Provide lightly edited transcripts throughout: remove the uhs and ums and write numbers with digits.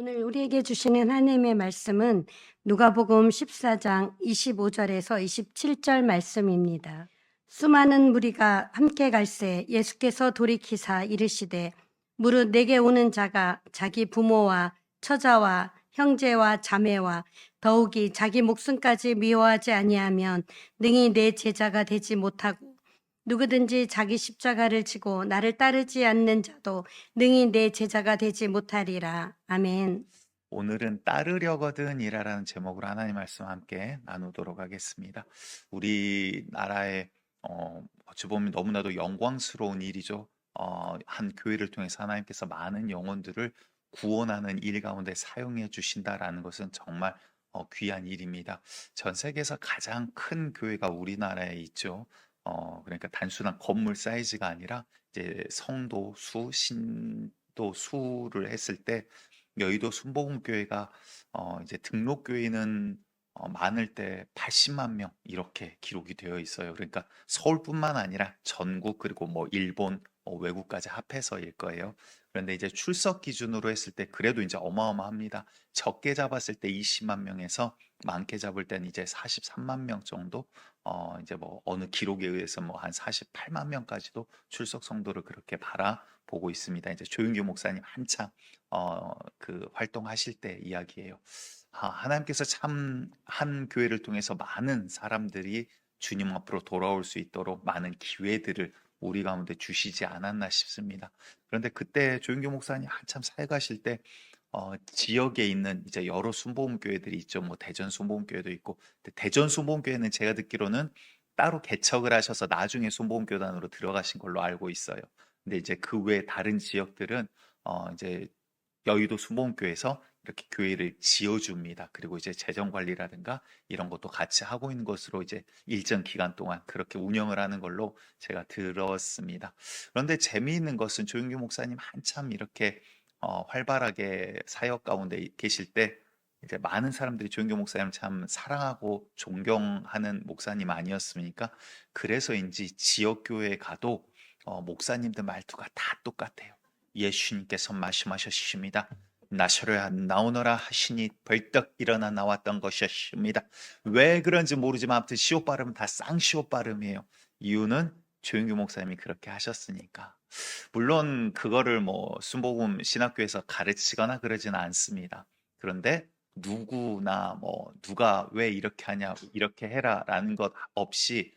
오늘 우리에게 주시는 하나님의 말씀은 누가복음 14장 25절에서 27절 말씀입니다. 수많은 무리가 함께 갈새 예수께서 돌이키사 이르시되 무릇 내게 오는 자가 자기 부모와 처자와 형제와 자매와 더욱이 자기 목숨까지 미워하지 아니하면 능히 내 제자가 되지 못하고 누구든지 자기 십자가를 지고 나를 따르지 않는 자도 능히 내 제자가 되지 못하리라. 아멘. 오늘은 따르려거든이라는 제목으로 하나님 말씀 함께 나누도록 하겠습니다. 우리나라의 어찌 보면 너무나도 영광스러운 일이죠. 한 교회를 통해서 하나님께서 많은 영혼들을 구원하는 일 가운데 사용해 주신다라는 것은 정말 귀한 일입니다. 전 세계에서 가장 큰 교회가 우리나라에 있죠. 그러니까 단순한 건물 사이즈가 아니라 이제 성도 수, 신도 수를 했을 때 여의도 순복음교회가 이제 등록 교회는 많을 때 80만 명 이렇게 기록이 되어 있어요. 그러니까 서울뿐만 아니라 전국 그리고 뭐 일본 외국까지 합해서일 거예요. 그런데 이제 출석 기준으로 했을 때 그래도 이제 어마어마합니다. 적게 잡았을 때 20만 명에서 많게 잡을 때는 이제 43만 명 정도 이제 뭐 어느 기록에 의해서 뭐 한 48만 명까지도 출석 성도를 그렇게 바라보고 있습니다. 이제 조윤규 목사님 한참 그 활동하실 때 이야기예요. 하나님께서 참 한 교회를 통해서 많은 사람들이 주님 앞으로 돌아올 수 있도록 많은 기회들을 우리 가운데 주시지 않았나 싶습니다. 그런데 그때 조윤교 목사님 한참 사역하실 때 지역에 있는 이제 여러 순복음 교회들이 있죠. 뭐 대전 순복음 교회도 있고, 근데 대전 순복음 교회는 제가 듣기로는 따로 개척을 하셔서 나중에 순복음 교단으로 들어가신 걸로 알고 있어요. 근데 이제 그 외 다른 지역들은 이제 여의도 순복음교회에서 이렇게 교회를 지어줍니다. 그리고 이제 재정 관리라든가 이런 것도 같이 하고 있는 것으로 이제 일정 기간 동안 그렇게 운영을 하는 걸로 제가 들었습니다. 그런데 재미있는 것은 조윤규 목사님 한참 이렇게 활발하게 사역 가운데 계실 때 이제 많은 사람들이 조윤규 목사님 참 사랑하고 존경하는 목사님 아니었습니까? 그래서인지 지역 교회에 가도 목사님들 말투가 다 똑같아요. 예수님께서 말씀하셨습니다. 나셔야 나오너라 하시니 벌떡 일어나 나왔던 것이었습니다. 왜 그런지 모르지만 아무튼 시옷 발음은 다 쌍시옷 발음이에요. 이유는 조영규 목사님이 그렇게 하셨으니까. 물론 그거를 뭐 순복음 신학교에서 가르치거나 그러지는 않습니다. 그런데 누구나 뭐 누가 왜 이렇게 하냐 이렇게 해라라는 것 없이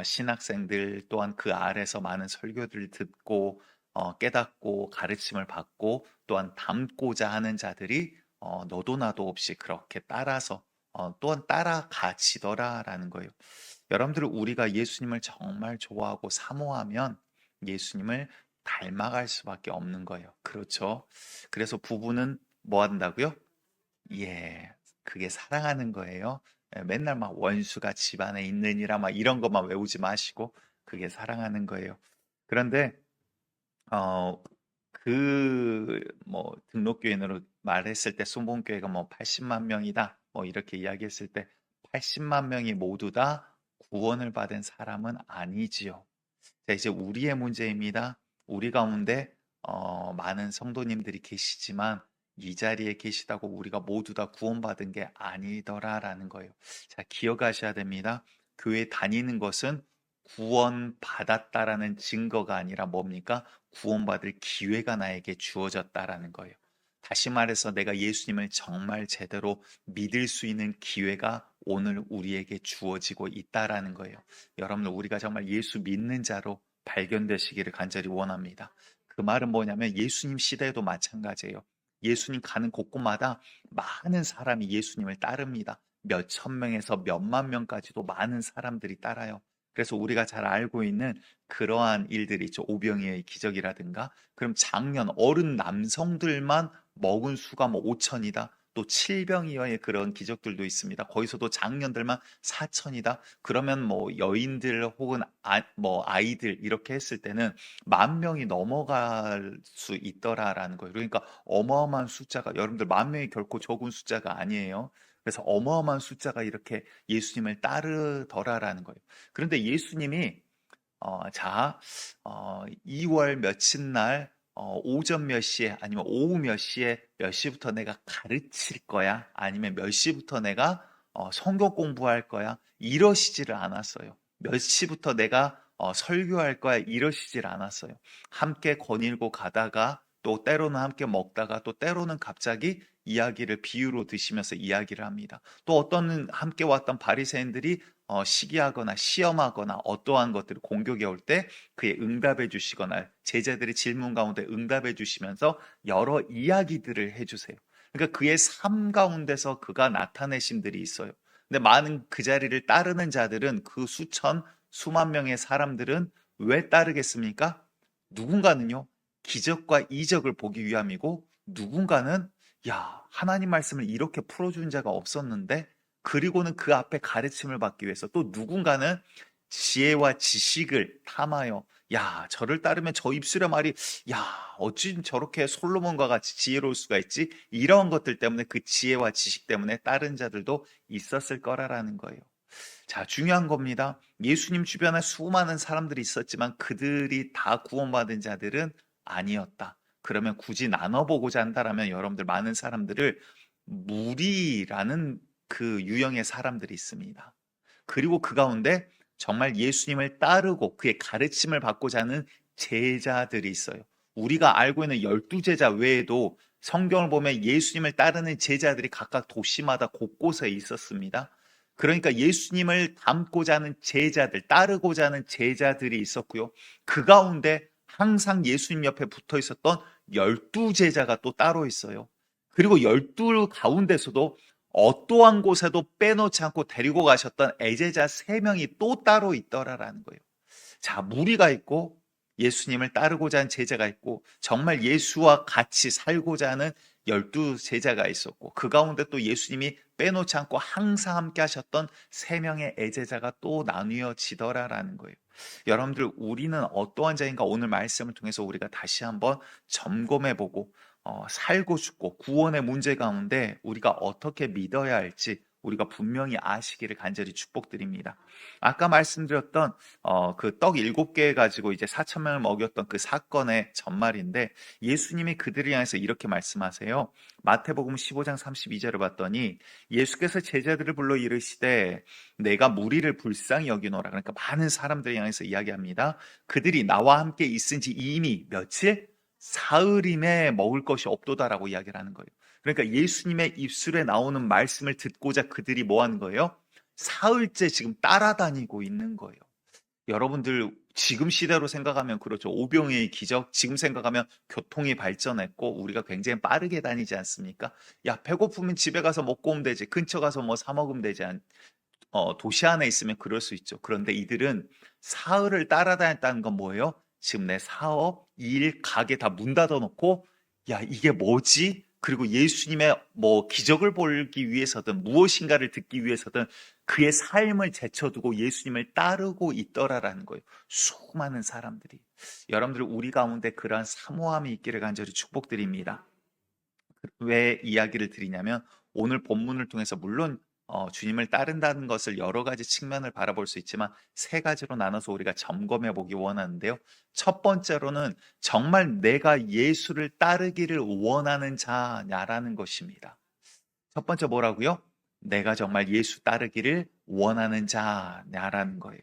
신학생들 또한 그 아래서 많은 설교들을 듣고 깨닫고 가르침을 받고 또한 담고자 하는 자들이 너도 나도 없이 그렇게 따라서 또한 따라가지더라라는 거예요. 여러분들 우리가 예수님을 정말 좋아하고 사모하면 예수님을 닮아갈 수밖에 없는 거예요. 그렇죠? 그래서 부부는 뭐 한다고요? 예, 그게 사랑하는 거예요. 예, 맨날 막 원수가 집안에 있느니라 막 이런 것만 외우지 마시고 그게 사랑하는 거예요. 그런데 어, 뭐 등록교인으로 말했을 때 순복음교회가 뭐 80만 명이다 뭐 이렇게 이야기했을 때 80만 명이 모두 다 구원을 받은 사람은 아니지요. 자, 이제 우리의 문제입니다. 우리 가운데 많은 성도님들이 계시지만 이 자리에 계시다고 우리가 모두 다 구원받은 게 아니더라라는 거예요. 자, 기억하셔야 됩니다. 교회 다니는 것은 구원받았다라는 증거가 아니라 뭡니까? 구원받을 기회가 나에게 주어졌다라는 거예요. 다시 말해서 내가 예수님을 정말 제대로 믿을 수 있는 기회가 오늘 우리에게 주어지고 있다라는 거예요. 여러분, 우리가 정말 예수 믿는 자로 발견되시기를 간절히 원합니다. 그 말은 뭐냐면 예수님 시대에도 마찬가지예요. 예수님 가는 곳곳마다 많은 사람이 예수님을 따릅니다. 몇 천 명에서 몇만 명까지도 많은 사람들이 따라요. 그래서 우리가 잘 알고 있는 그러한 일들이 있죠. 오병이의 기적이라든가. 그럼 작년 어른 남성들만 먹은 수가 뭐 5천이다. 또 칠병이어의 그런 기적들도 있습니다. 거기서도 작년들만 4천이다. 그러면 뭐 여인들 혹은 뭐 아이들 이렇게 했을 때는 만 명이 넘어갈 수 있더라라는 거예요. 그러니까 어마어마한 숫자가 여러분들 만 명이 결코 적은 숫자가 아니에요. 그래서 어마어마한 숫자가 이렇게 예수님을 따르더라라는 거예요. 그런데 예수님이 자, 2월 며칠 날 오전 몇 시에 아니면 오후 몇 시에 몇 시부터 내가 가르칠 거야? 아니면 몇 시부터 내가 성경 공부할 거야? 이러시지를 않았어요. 몇 시부터 내가 설교할 거야? 이러시질 않았어요. 함께 거닐고 가다가 또 때로는 함께 먹다가 또 때로는 갑자기 이야기를 비유로 드시면서 이야기를 합니다. 또 어떤 함께 왔던 바리새인들이 시기하거나 시험하거나 어떠한 것들을 공격해 올 때 그에 응답해 주시거나 제자들의 질문 가운데 응답해 주시면서 여러 이야기들을 해주세요. 그러니까 그의 삶 가운데서 그가 나타내심들이 있어요. 근데 많은 그 자리를 따르는 자들은 그 수만 명의 사람들은 왜 따르겠습니까? 누군가는요, 기적과 이적을 보기 위함이고, 누군가는, 야, 하나님 말씀을 이렇게 풀어준 자가 없었는데, 그리고는 그 앞에 가르침을 받기 위해서, 또 누군가는 지혜와 지식을 탐하여, 야, 저를 따르면 저 입술의 말이, 야, 어찌 저렇게 솔로몬과 같이 지혜로울 수가 있지? 이런 것들 때문에 그 지혜와 지식 때문에 따른 자들도 있었을 거라라는 거예요. 자, 중요한 겁니다. 예수님 주변에 수많은 사람들이 있었지만 그들이 다 구원받은 자들은 아니었다. 그러면 굳이 나눠보고자 한다라면 여러분들 많은 사람들을 무리라는 그 유형의 사람들이 있습니다. 그리고 그 가운데 정말 예수님을 따르고 그의 가르침을 받고자 하는 제자들이 있어요. 우리가 알고 있는 12제자 외에도 성경을 보면 예수님을 따르는 제자들이 각각 도시마다 곳곳에 있었습니다. 그러니까 예수님을 닮고자 하는 제자들, 따르고자 하는 제자들이 있었고요. 그 가운데 항상 예수님 옆에 붙어 있었던 12제자가 또 따로 있어요. 그리고 12 가운데서도 어떠한 곳에도 빼놓지 않고 데리고 가셨던 애제자 3명이 또 따로 있더라라는 거예요. 자, 무리가 있고 예수님을 따르고자 하는 제자가 있고 정말 예수와 같이 살고자 하는 12제자가 있었고 그 가운데 또 예수님이 빼놓지 않고 항상 함께 하셨던 3명의 애제자가 또 나뉘어지더라라는 거예요. 여러분들 우리는 어떠한 자인가 오늘 말씀을 통해서 우리가 다시 한번 점검해보고 살고 죽고 구원의 문제 가운데 우리가 어떻게 믿어야 할지 우리가 분명히 아시기를 간절히 축복드립니다. 아까 말씀드렸던 그 떡 7개 가지고 이제 4천 명을 먹였던 그 사건의 전말인데 예수님이 그들을 향해서 이렇게 말씀하세요. 마태복음 15장 32절을 봤더니 예수께서 제자들을 불러 이르시되 내가 무리를 불쌍히 여기노라. 그러니까 많은 사람들을 향해서 이야기합니다. 그들이 나와 함께 있은지 이미 며칠? 사흘임에 먹을 것이 없도다라고 이야기를 하는 거예요. 그러니까 예수님의 입술에 나오는 말씀을 듣고자 그들이 뭐 하는 거예요? 사흘째 지금 따라다니고 있는 거예요. 여러분들 지금 시대로 생각하면 그렇죠. 오병이의 기적, 지금 생각하면 교통이 발전했고 우리가 굉장히 빠르게 다니지 않습니까? 야, 배고프면 집에 가서 먹고 오면 되지. 근처 가서 뭐 사 먹으면 되지. 도시 안에 있으면 그럴 수 있죠. 그런데 이들은 사흘을 따라다녔다는 건 뭐예요? 지금 내 사업, 일, 가게 다 문 닫아놓고 야, 이게 뭐지? 그리고 예수님의 뭐 기적을 보기 위해서든 무엇인가를 듣기 위해서든 그의 삶을 제쳐두고 예수님을 따르고 있더라라는 거예요. 수많은 사람들이. 여러분들 우리 가운데 그러한 사모함이 있기를 간절히 축복드립니다. 왜 이야기를 드리냐면 오늘 본문을 통해서 물론 주님을 따른다는 것을 여러 가지 측면을 바라볼 수 있지만 3가지로 나눠서 우리가 점검해 보기 원하는데요. 첫 번째로는 정말 내가 예수를 따르기를 원하는 자냐라는 것입니다. 첫 번째 뭐라고요? 내가 정말 예수 따르기를 원하는 자냐라는 거예요.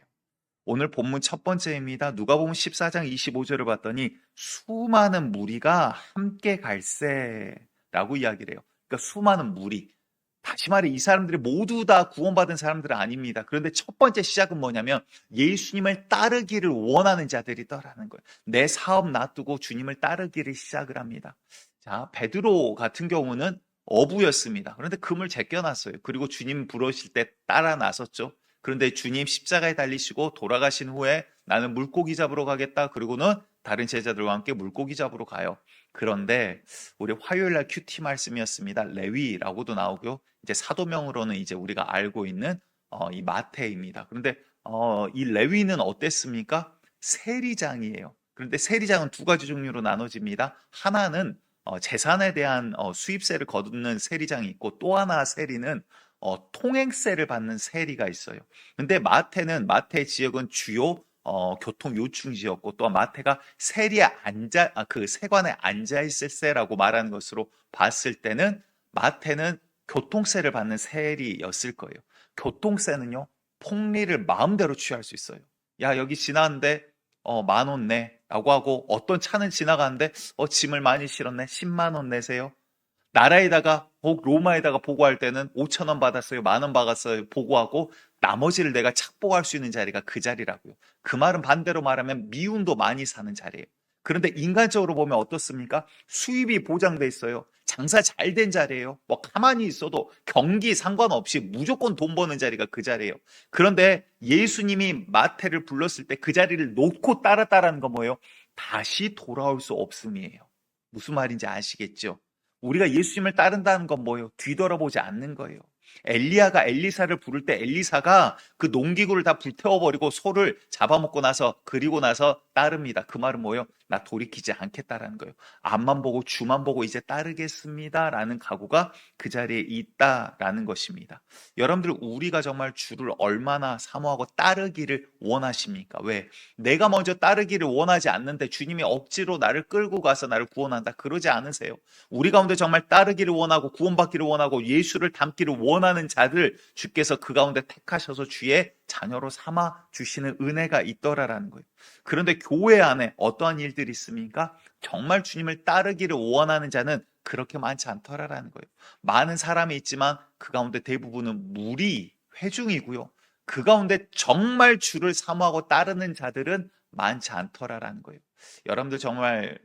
오늘 본문 첫 번째입니다. 누가복음 14장 25절을 봤더니 수많은 무리가 함께 갈세라고 이야기를 해요. 그러니까 수많은 무리. 다시 말해 이 사람들이 모두 다 구원받은 사람들은 아닙니다. 그런데 첫 번째 시작은 뭐냐면 예수님을 따르기를 원하는 자들이더라는 거예요. 내 사업 놔두고 주님을 따르기를 시작을 합니다. 자, 베드로 같은 경우는 어부였습니다. 그런데 금을 제껴놨어요. 그리고 주님 부르실 때 따라 나섰죠. 그런데 주님 십자가에 달리시고 돌아가신 후에 나는 물고기 잡으러 가겠다. 그리고는 다른 제자들과 함께 물고기 잡으러 가요. 그런데 우리 화요일 날 큐티 말씀이었습니다. 레위라고도 나오고요. 이제 사도명으로는 이제 우리가 알고 있는 이 마태입니다. 그런데 이 레위는 어땠습니까? 세리장이에요. 그런데 세리장은 2가지 종류로 나눠집니다. 하나는 재산에 대한 수입세를 거두는 세리장이 있고 또 하나 세리는 통행세를 받는 세리가 있어요. 근데 마태의 지역은 주요 교통 요충지였고, 또한 마태가 그 세관에 앉아 있을세라고 말하는 것으로 봤을 때는 마태는 교통세를 받는 세리였을 거예요. 교통세는요, 폭리를 마음대로 취할 수 있어요. 야, 여기 지나는데 10,000원 내. 라고 하고, 어떤 차는 지나가는데 짐을 많이 실었네. 10만 원 내세요. 나라에다가 로마에다가 보고할 때는 5,000원 받았어요. 10,000원 받았어요. 보고하고 나머지를 내가 착복할 수 있는 자리가 그 자리라고요. 그 말은 반대로 말하면 미움도 많이 사는 자리예요. 그런데 인간적으로 보면 어떻습니까? 수입이 보장돼 있어요. 장사 잘 된 자리예요. 뭐 가만히 있어도 경기 상관없이 무조건 돈 버는 자리가 그 자리예요. 그런데 예수님이 마태를 불렀을 때 그 자리를 놓고 따랐다라는 건 뭐예요? 다시 돌아올 수 없음이에요. 무슨 말인지 아시겠죠? 우리가 예수님을 따른다는 건 뭐예요? 뒤돌아보지 않는 거예요. 엘리야가 엘리사를 부를 때 엘리사가 그 농기구를 다 불태워버리고 소를 잡아먹고 나서 그리고 나서 따릅니다. 그 말은 뭐예요? 나 돌이키지 않겠다라는 거예요. 앞만 보고 주만 보고 이제 따르겠습니다라는 각오가 그 자리에 있다라는 것입니다. 여러분들, 우리가 정말 주를 얼마나 사모하고 따르기를 원하십니까? 왜? 내가 먼저 따르기를 원하지 않는데 주님이 억지로 나를 끌고 가서 나를 구원한다, 그러지 않으세요. 우리 가운데 정말 따르기를 원하고 구원받기를 원하고 예수를 닮기를 원하는 자들 주께서 그 가운데 택하셔서 주의 자녀로 삼아 주시는 은혜가 있더라라는 거예요. 그런데 교회 안에 어떠한 일들이 있습니까? 정말 주님을 따르기를 원하는 자는 그렇게 많지 않더라라는 거예요. 많은 사람이 있지만 그 가운데 대부분은 무리, 회중이고요. 그 가운데 정말 주를 사모하고 따르는 자들은 많지 않더라라는 거예요. 여러분들 정말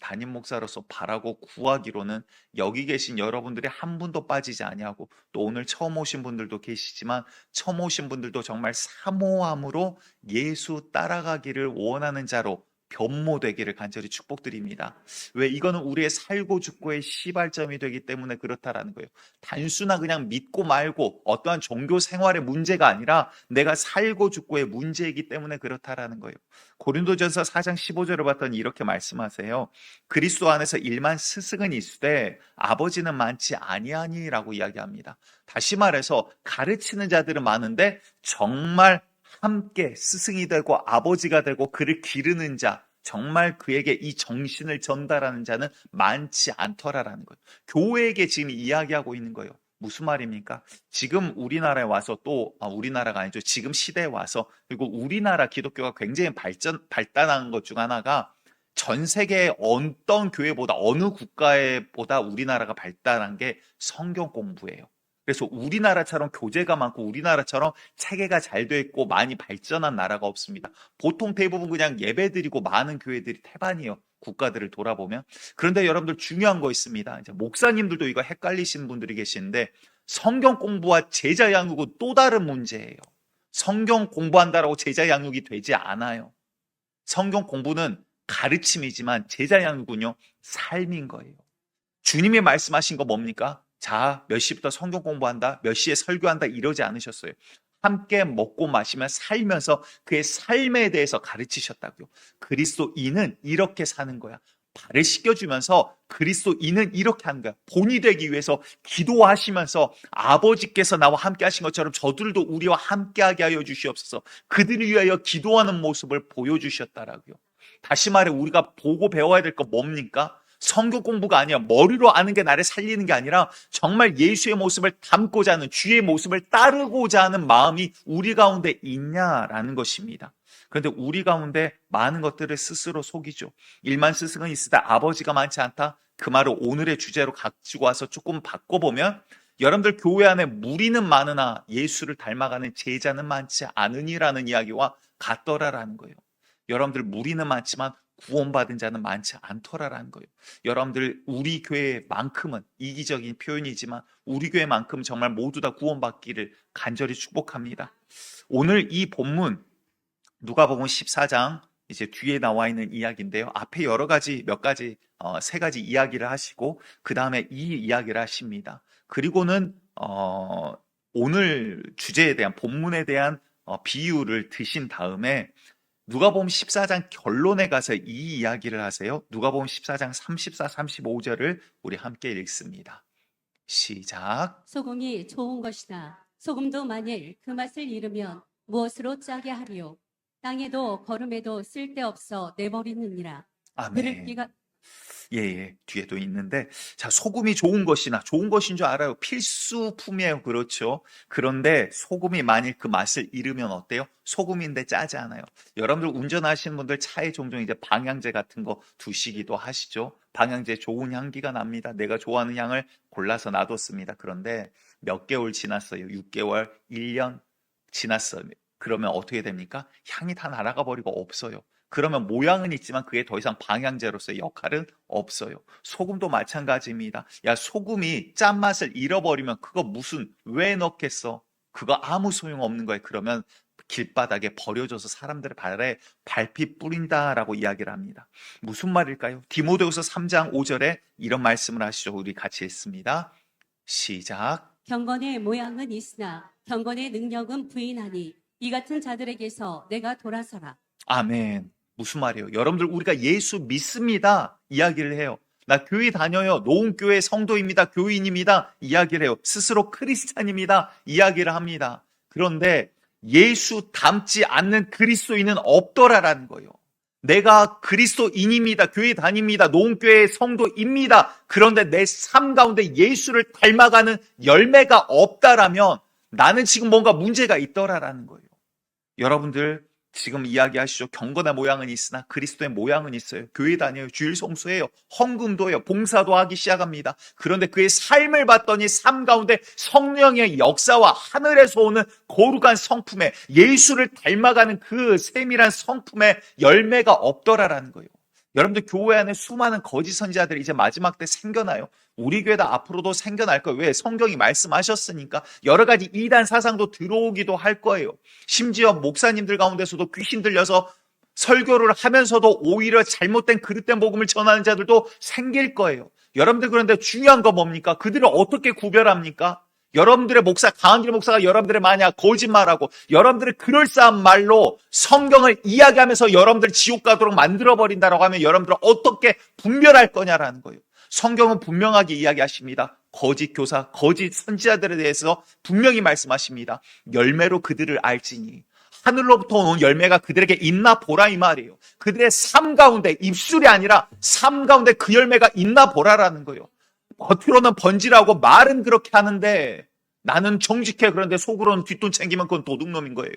담임 목사로서 바라고 구하기로는 여기 계신 여러분들이 한 분도 빠지지 아니하고, 또 오늘 처음 오신 분들도 계시지만 처음 오신 분들도 정말 사모함으로 예수 따라가기를 원하는 자로 변모되기를 간절히 축복드립니다. 왜? 이거는 우리의 살고 죽고의 시발점이 되기 때문에 그렇다라는 거예요. 단순한 그냥 믿고 말고 어떠한 종교 생활의 문제가 아니라 내가 살고 죽고의 문제이기 때문에 그렇다라는 거예요. 고린도전서 4장 15절을 봤더니 이렇게 말씀하세요. 그리스도 안에서 일만 스승은 있으되 아버지는 많지 아니하니라고 이야기합니다. 다시 말해서 가르치는 자들은 많은데 정말 함께 스승이 되고 아버지가 되고 그를 기르는 자, 정말 그에게 이 정신을 전달하는 자는 많지 않더라라는 거예요. 교회에게 지금 이야기하고 있는 거예요. 무슨 말입니까? 지금 우리나라에 와서 우리나라가 아니죠. 지금 시대에 와서, 그리고 우리나라 기독교가 굉장히 발달한 것 중 하나가 전 세계 어떤 교회보다, 어느 국가보다 우리나라가 발달한 게 성경 공부예요. 그래서 우리나라처럼 교재가 많고 우리나라처럼 체계가 잘 돼 있고 많이 발전한 나라가 없습니다. 보통 대부분 그냥 예배드리고 많은 교회들이 태반이에요. 국가들을 돌아보면. 그런데 여러분들, 중요한 거 있습니다. 이제 목사님들도 이거 헷갈리시는 분들이 계시는데, 성경 공부와 제자 양육은 또 다른 문제예요. 성경 공부한다라고 제자 양육이 되지 않아요. 성경 공부는 가르침이지만 제자 양육은요, 삶인 거예요. 주님이 말씀하신 거 뭡니까? 자, 몇 시부터 성경 공부한다, 몇 시에 설교한다, 이러지 않으셨어요. 함께 먹고 마시며 살면서 그의 삶에 대해서 가르치셨다고요. 그리스도인은 이렇게 사는 거야. 발을 씻겨주면서 그리스도인은 이렇게 하는 거야. 본이 되기 위해서 기도하시면서 아버지께서 나와 함께 하신 것처럼 저들도 우리와 함께하게 하여 주시옵소서. 그들을 위하여 기도하는 모습을 보여주셨다라고요. 다시 말해, 우리가 보고 배워야 될 거 뭡니까? 성경 공부가 아니야. 머리로 아는 게 나를 살리는 게 아니라 정말 예수의 모습을 담고자 하는, 주의 모습을 따르고자 하는 마음이 우리 가운데 있냐라는 것입니다. 그런데 우리 가운데 많은 것들을 스스로 속이죠. 일만 스승은 있으다, 아버지가 많지 않다. 그 말을 오늘의 주제로 가지고 와서 조금 바꿔보면, 여러분들 교회 안에 무리는 많으나 예수를 닮아가는 제자는 많지 않으니라는 이야기와 같더라라는 거예요. 여러분들, 무리는 많지만 구원받은 자는 많지 않더라라는 거예요. 여러분들, 우리 교회만큼은, 이기적인 표현이지만 우리 교회만큼 정말 모두 다 구원받기를 간절히 축복합니다. 오늘 이 본문 누가복음 14장 이제 뒤에 나와 있는 이야기인데요. 앞에 세 가지 이야기를 하시고 그 다음에 이 이야기를 하십니다. 그리고는 오늘 주제에 대한, 본문에 대한 비유를 드신 다음에 누가복음 14장 결론에 가서 이 이야기를 하세요. 누가복음 14장 34, 35절을 우리 함께 읽습니다. 시작. 소금이 좋은 것이다. 소금도 만일 그 맛을 잃으면 무엇으로 짜게 하리요? 땅에도 걸음에도 쓸데없어 내버리느니라. 그를 아멘. 끼가 예, 뒤에도 있는데, 자, 소금이 좋은 것이나 좋은 것인 줄 알아요. 필수품이에요. 그렇죠. 그런데 소금이 만일 그 맛을 잃으면 어때요? 소금인데 짜지 않아요. 여러분들 운전하시는 분들 차에 종종 이제 방향제 같은 거 두시기도 하시죠. 방향제 좋은 향기가 납니다. 내가 좋아하는 향을 골라서 놔뒀습니다. 그런데 몇 개월 지났어요. 6개월, 1년 지났어요. 그러면 어떻게 됩니까? 향이 다 날아가 버리고 없어요. 그러면 모양은 있지만 그게 더 이상 방향제로서의 역할은 없어요. 소금도 마찬가지입니다. 야, 소금이 짠맛을 잃어버리면 그거 왜 넣겠어? 그거 아무 소용 없는 거예요. 그러면 길바닥에 버려져서 사람들의 발에 밟히 뿌린다라고 이야기를 합니다. 무슨 말일까요? 디모데후서 3장 5절에 이런 말씀을 하시죠. 우리 같이 읽습니다. 시작. 경건의 모양은 있으나 경건의 능력은 부인하니 이 같은 자들에게서 내가 돌아서라. 아멘. 무슨 말이에요? 여러분들 우리가 예수 믿습니다. 이야기를 해요. 나 교회 다녀요. 노은교회 성도입니다. 교인입니다. 이야기를 해요. 스스로 크리스찬입니다. 이야기를 합니다. 그런데 예수 닮지 않는 그리스도인은 없더라라는 거예요. 내가 그리스도인입니다. 교회 다닙니다. 노은교회 성도입니다. 그런데 내 삶 가운데 예수를 닮아가는 열매가 없다라면 나는 지금 뭔가 문제가 있더라라는 거예요. 여러분들 지금 이야기하시죠. 경건의 모양은 있으나 그리스도의 모양은 있어요. 교회 다녀요. 주일 성수해요. 헌금도 해요. 봉사도 하기 시작합니다. 그런데 그의 삶을 봤더니 삶 가운데 성령의 역사와 하늘에서 오는 거룩한 성품에 예수를 닮아가는 그 세밀한 성품의 열매가 없더라라는 거예요. 여러분들 교회 안에 수많은 거짓 선지자들이 이제 마지막 때 생겨나요. 우리 교회도 앞으로도 생겨날 거예요. 왜? 성경이 말씀하셨으니까. 여러 가지 이단 사상도 들어오기도 할 거예요. 심지어 목사님들 가운데서도 귀신 들려서 설교를 하면서도 오히려 잘못된 그릇된 복음을 전하는 자들도 생길 거예요. 여러분들 그런데 중요한 건 뭡니까? 그들을 어떻게 구별합니까? 여러분들의 목사, 강한길 목사가 여러분들의 만약 거짓말하고 여러분들의 그럴싸한 말로 성경을 이야기하면서 여러분들 지옥 가도록 만들어버린다라고 하면 여러분들은 어떻게 분별할 거냐라는 거예요. 성경은 분명하게 이야기하십니다. 거짓 교사, 거짓 선지자들에 대해서 분명히 말씀하십니다. 열매로 그들을 알지니 하늘로부터 오는 열매가 그들에게 있나 보라 이 말이에요. 그들의 삶 가운데 입술이 아니라 삶 가운데 그 열매가 있나 보라라는 거예요. 겉으로는 번지라고 말은 그렇게 하는데 나는 정직해. 그런데 속으로는 뒷돈 챙기면 그건 도둑놈인 거예요.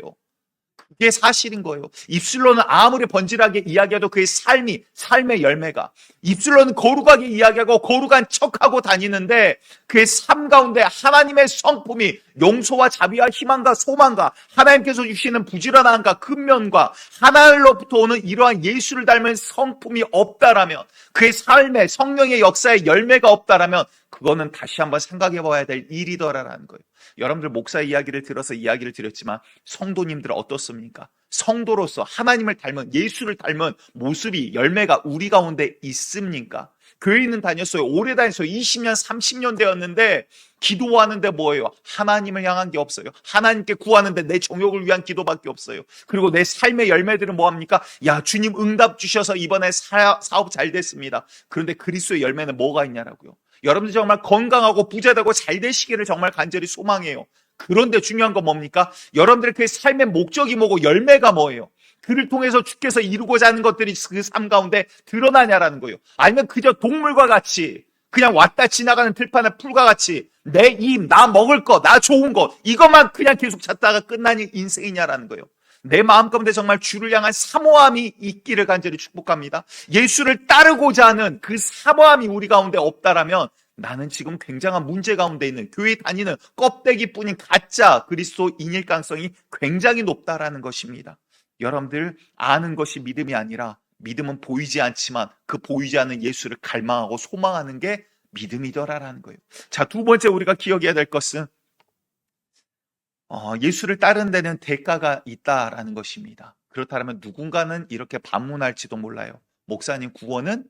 그게 사실인 거예요. 입술로는 아무리 번지르하게 이야기해도 그의 삶의 열매가 입술로는 거룩하게 이야기하고 거룩한 척하고 다니는데 그의 삶 가운데 하나님의 성품이 용서와 자비와 희망과 소망과 하나님께서 주시는 부지런함과 근면과 하나님로부터 오는 이러한 예수를 닮은 성품이 없다라면 그의 삶에 성령의 역사에 열매가 없다라면 그거는 다시 한번 생각해 봐야 될 일이더라라는 거예요. 여러분들 목사 이야기를 들어서 이야기를 드렸지만 성도님들 어떻습니까? 성도로서 하나님을 닮은 예수를 닮은 모습이 열매가 우리 가운데 있습니까? 교회는 다녔어요. 오래 다녔어요. 20년, 30년 되었는데 기도하는데 뭐예요? 하나님을 향한 게 없어요. 하나님께 구하는데 내 정욕을 위한 기도밖에 없어요. 그리고 내 삶의 열매들은 뭐합니까? 야, 주님 응답 주셔서 이번에 사업 잘 됐습니다. 그런데 그리스도의 열매는 뭐가 있냐라고요. 여러분들 정말 건강하고 부자되고 잘 되시기를 정말 간절히 소망해요. 그런데 중요한 건 뭡니까? 여러분들의 그 삶의 목적이 뭐고 열매가 뭐예요? 그를 통해서 주께서 이루고자 하는 것들이 그 삶 가운데 드러나냐라는 거예요. 아니면 그저 동물과 같이 그냥 왔다 지나가는 들판의 풀과 같이 내 입, 나 먹을 거, 나 좋은 거 이것만 그냥 계속 찾다가 끝나는 인생이냐라는 거예요. 내 마음 가운데 정말 주를 향한 사모함이 있기를 간절히 축복합니다. 예수를 따르고자 하는 그 사모함이 우리 가운데 없다라면 나는 지금 굉장한 문제 가운데 있는 교회 다니는 껍데기뿐인 가짜 그리스도인일 가능성이 굉장히 높다라는 것입니다. 여러분들 아는 것이 믿음이 아니라 믿음은 보이지 않지만 그 보이지 않는 예수를 갈망하고 소망하는 게 믿음이더라라는 거예요. 자, 두 번째 우리가 기억해야 될 것은 예수를 따르는 데는 대가가 있다라는 것입니다. 그렇다면 누군가는 이렇게 반문할지도 몰라요. 목사님, 구원은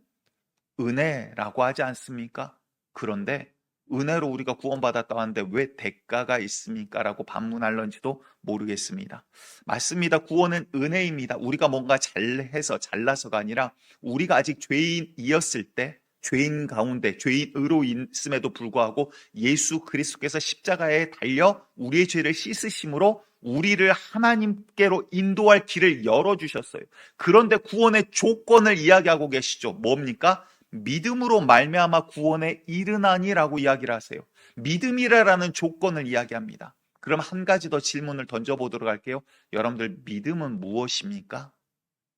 은혜라고 하지 않습니까? 그런데 은혜로 우리가 구원받았다고 하는데 왜 대가가 있습니까? 라고 반문할런지도 모르겠습니다. 맞습니다. 구원은 은혜입니다. 우리가 뭔가 잘해서 잘나서가 아니라 우리가 아직 죄인이었을 때 죄인 가운데 죄인으로 있음에도 불구하고 예수 그리스도께서 십자가에 달려 우리의 죄를 씻으심으로 우리를 하나님께로 인도할 길을 열어주셨어요. 그런데 구원의 조건을 이야기하고 계시죠. 뭡니까? 믿음으로 말미암아 구원에 이르나니라고 이야기를 하세요. 믿음이라는 조건을 이야기합니다. 그럼 한 가지 더 질문을 던져보도록 할게요. 여러분들, 믿음은 무엇입니까?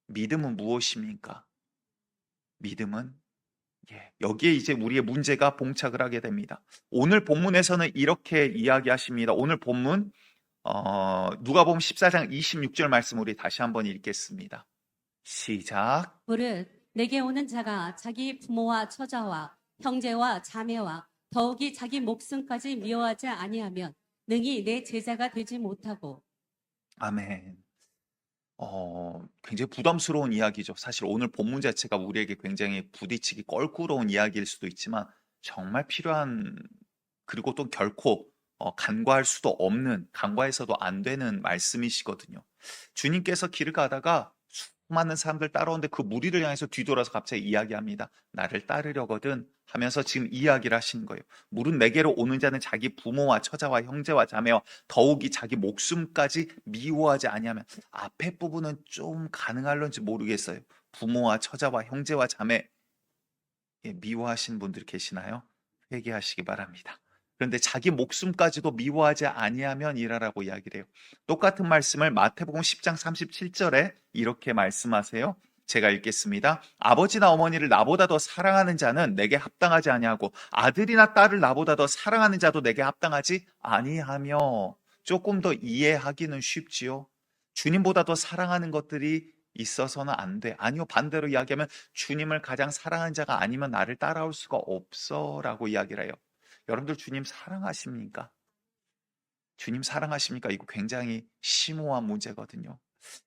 믿음은 무엇입니까? 믿음은, 여기에 이제 우리의 문제가 봉착을 하게 됩니다. 오늘 본문에서는 이렇게 이야기하십니다. 오늘 본문 누가복음 14장 26절 말씀 우리 다시 한번 읽겠습니다. 시작. 무릇 내게 오는 자가 자기 부모와 처자와 형제와 자매와 더욱이 자기 목숨까지 미워하지 아니하면 능히 내 제자가 되지 못하고. 아멘. 굉장히 부담스러운 이야기죠. 사실 오늘 본문 자체가 우리에게 굉장히 부딪히기 껄끄러운 이야기일 수도 있지만 정말 필요한, 그리고 또 결코 간과할 수도 없는, 간과해서도 안 되는 말씀이시거든요. 주님께서 길을 가다가 수많은 사람들 따라오는데 그 무리를 향해서 뒤돌아서 갑자기 이야기합니다. 나를 따르려거든 하면서 지금 이야기를 하시는 거예요. 무릇 내게로 오는 자는 자기 부모와 처자와 형제와 자매와 더욱이 자기 목숨까지 미워하지 아니하면, 앞에 부분은 좀 가능할런지 모르겠어요. 부모와 처자와 형제와 자매, 미워하시는 분들이 계시나요? 회개하시기 바랍니다. 그런데 자기 목숨까지도 미워하지 아니하면 이라라고 이야기를 해요. 똑같은 말씀을 마태복음 10장 37절에 이렇게 말씀하세요. 제가 읽겠습니다. 아버지나 어머니를 나보다 더 사랑하는 자는 내게 합당하지 아니하고 아들이나 딸을 나보다 더 사랑하는 자도 내게 합당하지 아니하며. 조금 더 이해하기는 쉽지요. 주님보다 더 사랑하는 것들이 있어서는 안 돼. 아니요, 반대로 이야기하면 주님을 가장 사랑하는 자가 아니면 나를 따라올 수가 없어 라고 이야기를 해요. 여러분들, 주님 사랑하십니까? 주님 사랑하십니까? 이거 굉장히 심오한 문제거든요.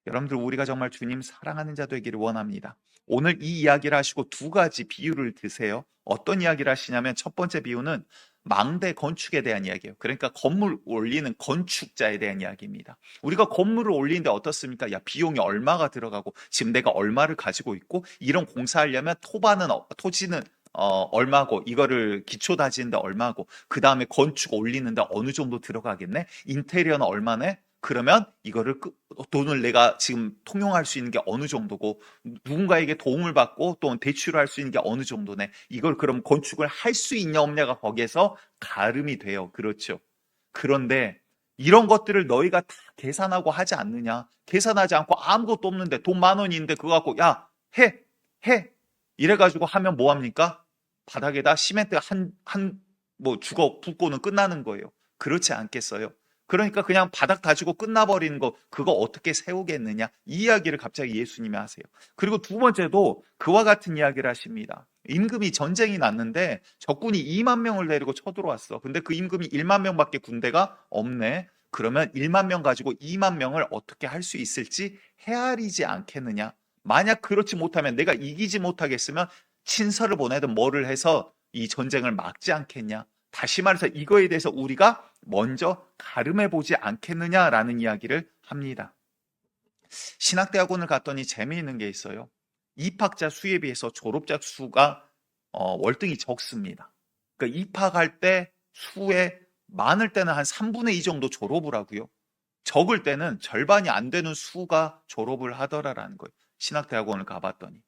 여러분들, 우리가 정말 주님 사랑하는 자 되기를 원합니다. 오늘 이 이야기를 하시고 두 가지 비유를 드세요. 어떤 이야기를 하시냐면, 첫 번째 비유는 망대 건축에 대한 이야기예요. 그러니까 건물 올리는 건축자에 대한 이야기입니다. 우리가 건물을 올리는데 어떻습니까? 야, 비용이 얼마가 들어가고 지금 내가 얼마를 가지고 있고 이런 공사하려면 토지는 얼마고, 이거를 기초 다지는데 얼마고, 그 다음에 건축 올리는데 어느 정도 들어가겠네? 인테리어는 얼마네? 그러면 이거를 돈을 내가 지금 통용할 수 있는 게 어느 정도고, 누군가에게 도움을 받고 또 대출을 할 수 있는 게 어느 정도네? 이걸 그럼 건축을 할 수 있냐 없냐가 거기에서 가름이 돼요. 그렇죠. 그런데 이런 것들을 너희가 다 계산하고 하지 않느냐? 계산하지 않고 아무것도 없는데 돈 10,000원이 있는데 그거 갖고 야, 해 이래가지고 하면 뭐합니까? 바닥에다 시멘트 주걱 붓고는 끝나는 거예요. 그렇지 않겠어요? 그러니까 그냥 바닥 다지고 끝나버리는 거, 그거 어떻게 세우겠느냐? 이 이야기를 갑자기 예수님이 하세요. 그리고 두 번째도 그와 같은 이야기를 하십니다. 임금이 전쟁이 났는데 적군이 2만 명을 데리고 쳐들어왔어. 근데 그 임금이 1만 명밖에 군대가 없네. 그러면 1만 명 가지고 2만 명을 어떻게 할 수 있을지 헤아리지 않겠느냐? 만약 그렇지 못하면, 내가 이기지 못하겠으면 친서를 보내든 뭐를 해서 이 전쟁을 막지 않겠냐? 다시 말해서 이거에 대해서 우리가 먼저 가름해 보지 않겠느냐라는 이야기를 합니다. 신학대학원을 갔더니 재미있는 게 있어요. 입학자 수에 비해서 졸업자 수가 월등히 적습니다. 그러니까 입학할 때 수에 많을 때는 한 3분의 2 정도 졸업을 하고요. 적을 때는 절반이 안 되는 수가 졸업을 하더라라는 거예요. 신학대학원을 가봤더니.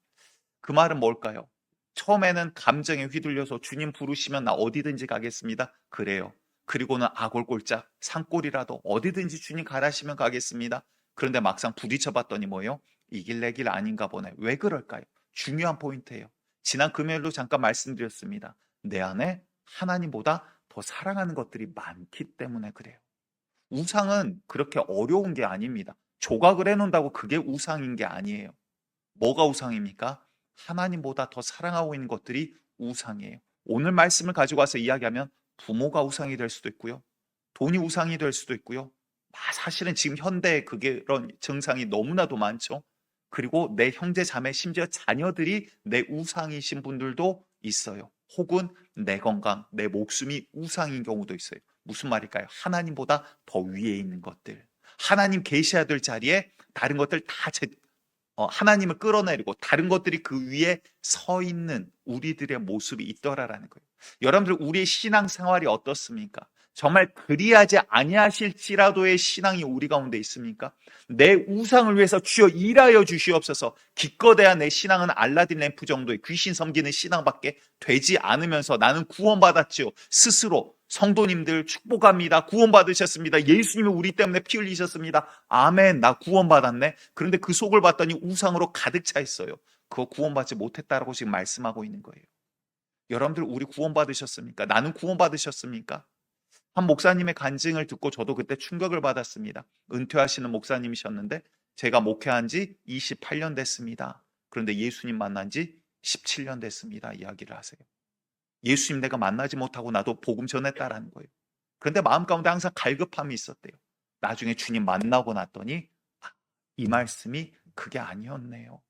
그 말은 뭘까요? 처음에는 감정에 휘둘려서 주님 부르시면 나 어디든지 가겠습니다. 그래요. 그리고는 아골골짝 산골이라도 어디든지 주님 가라시면 가겠습니다. 그런데 막상 부딪혀 봤더니 뭐예요? 이 길 내 길 아닌가 보네. 왜 그럴까요? 중요한 포인트예요. 지난 금요일도 잠깐 말씀드렸습니다. 내 안에 하나님보다 더 사랑하는 것들이 많기 때문에 그래요. 우상은 그렇게 어려운 게 아닙니다. 조각을 해놓는다고 그게 우상인 게 아니에요. 뭐가 우상입니까? 하나님보다 더 사랑하고 있는 것들이 우상이에요. 오늘 말씀을 가지고 와서 이야기하면 부모가 우상이 될 수도 있고요. 돈이 우상이 될 수도 있고요. 사실은 지금 현대에 그런 증상이 너무나도 많죠. 그리고 내 형제 자매, 심지어 자녀들이 내 우상이신 분들도 있어요. 혹은 내 건강, 내 목숨이 우상인 경우도 있어요. 무슨 말일까요? 하나님보다 더 위에 있는 것들, 하나님 계셔야 될 자리에 다른 것들 다 하나님을 끌어내리고 다른 것들이 그 위에 서 있는 우리들의 모습이 있더라라는 거예요. 여러분들, 우리의 신앙생활이 어떻습니까? 정말 그리하지 아니하실지라도의 신앙이 우리 가운데 있습니까? 내 우상을 위해서 주여 일하여 주시옵소서. 기껏해야 내 신앙은 알라딘 램프 정도의 귀신 섬기는 신앙밖에 되지 않으면서 나는 구원받았지요. 스스로 성도님들 축복합니다. 구원받으셨습니다. 예수님이 우리 때문에 피 흘리셨습니다. 아멘. 나 구원받았네. 그런데 그 속을 봤더니 우상으로 가득 차 있어요. 그거 구원받지 못했다라고 지금 말씀하고 있는 거예요. 여러분들 우리 구원받으셨습니까? 나는 구원받으셨습니까? 한 목사님의 간증을 듣고 저도 그때 충격을 받았습니다. 은퇴하시는 목사님이셨는데 제가 목회한 지 28년 됐습니다. 그런데 예수님 만난 지 17년 됐습니다. 이야기를 하세요. 예수님 내가 만나지 못하고 나도 복음 전했다라는 거예요. 그런데 마음 가운데 항상 갈급함이 있었대요. 나중에 주님 만나고 났더니 이 말씀이 그게 아니었네요.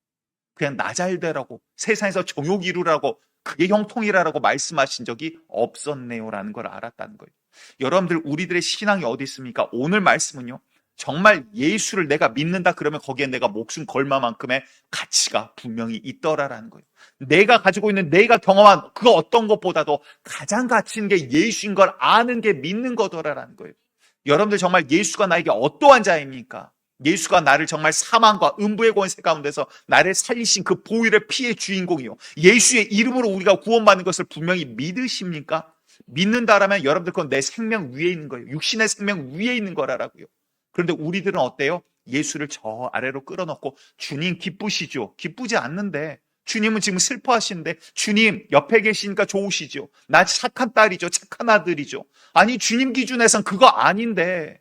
그냥 나 잘 되라고 세상에서 정욕 이루라고 그게 형통이라고 말씀하신 적이 없었네요라는 걸 알았다는 거예요. 여러분들 우리들의 신앙이 어디 있습니까? 오늘 말씀은요. 정말 예수를 내가 믿는다 그러면 거기에 내가 목숨 걸 만큼의 가치가 분명히 있더라라는 거예요. 내가 가지고 있는 내가 경험한 그 어떤 것보다도 가장 가치 있는 게 예수인 걸 아는 게 믿는 거더라라는 거예요. 여러분들 정말 예수가 나에게 어떠한 자입니까? 예수가 나를 정말 사망과 음부의 권세 가운데서 나를 살리신 그 보혈의 피의 주인공이요. 예수의 이름으로 우리가 구원받는 것을 분명히 믿으십니까? 믿는다라면 여러분들 그건 내 생명 위에 있는 거예요. 육신의 생명 위에 있는 거라고요. 그런데 우리들은 어때요? 예수를 저 아래로 끌어넣고 주님 기쁘시죠? 기쁘지 않는데 주님은 지금 슬퍼하시는데 주님 옆에 계시니까 좋으시죠? 나 착한 딸이죠. 착한 아들이죠. 아니 주님 기준에선 그거 아닌데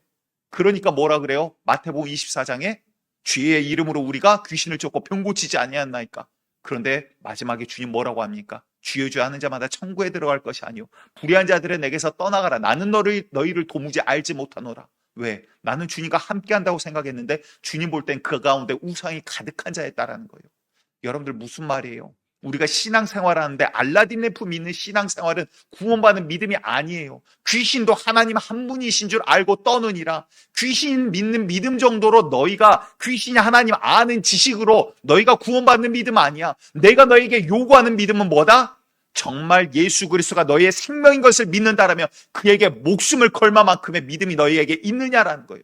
그러니까 뭐라 그래요? 마태복음 24장에 주의 이름으로 우리가 귀신을 쫓고 병 고치지 아니하나이까. 그런데 마지막에 주님 뭐라고 합니까? 주여 주여 하는 자마다 천국에 들어갈 것이 아니요 불의한 자들은 내게서 떠나가라. 나는 너희를 도무지 알지 못하노라. 왜? 나는 주님과 함께 한다고 생각했는데 주님 볼 땐 그 가운데 우상이 가득한 자였다라는 거예요. 여러분들 무슨 말이에요? 우리가 신앙생활하는데 알라딘 램프 믿는 신앙생활은 구원받는 믿음이 아니에요. 귀신도 하나님 한 분이신 줄 알고 떠느니라. 귀신 믿는 믿음 정도로 너희가 귀신이 하나님 아는 지식으로 너희가 구원받는 믿음 아니야. 내가 너에게 요구하는 믿음은 뭐다? 정말 예수 그리스도가 너희의 생명인 것을 믿는다라면 그에게 목숨을 걸 만큼의 믿음이 너희에게 있느냐라는 거예요.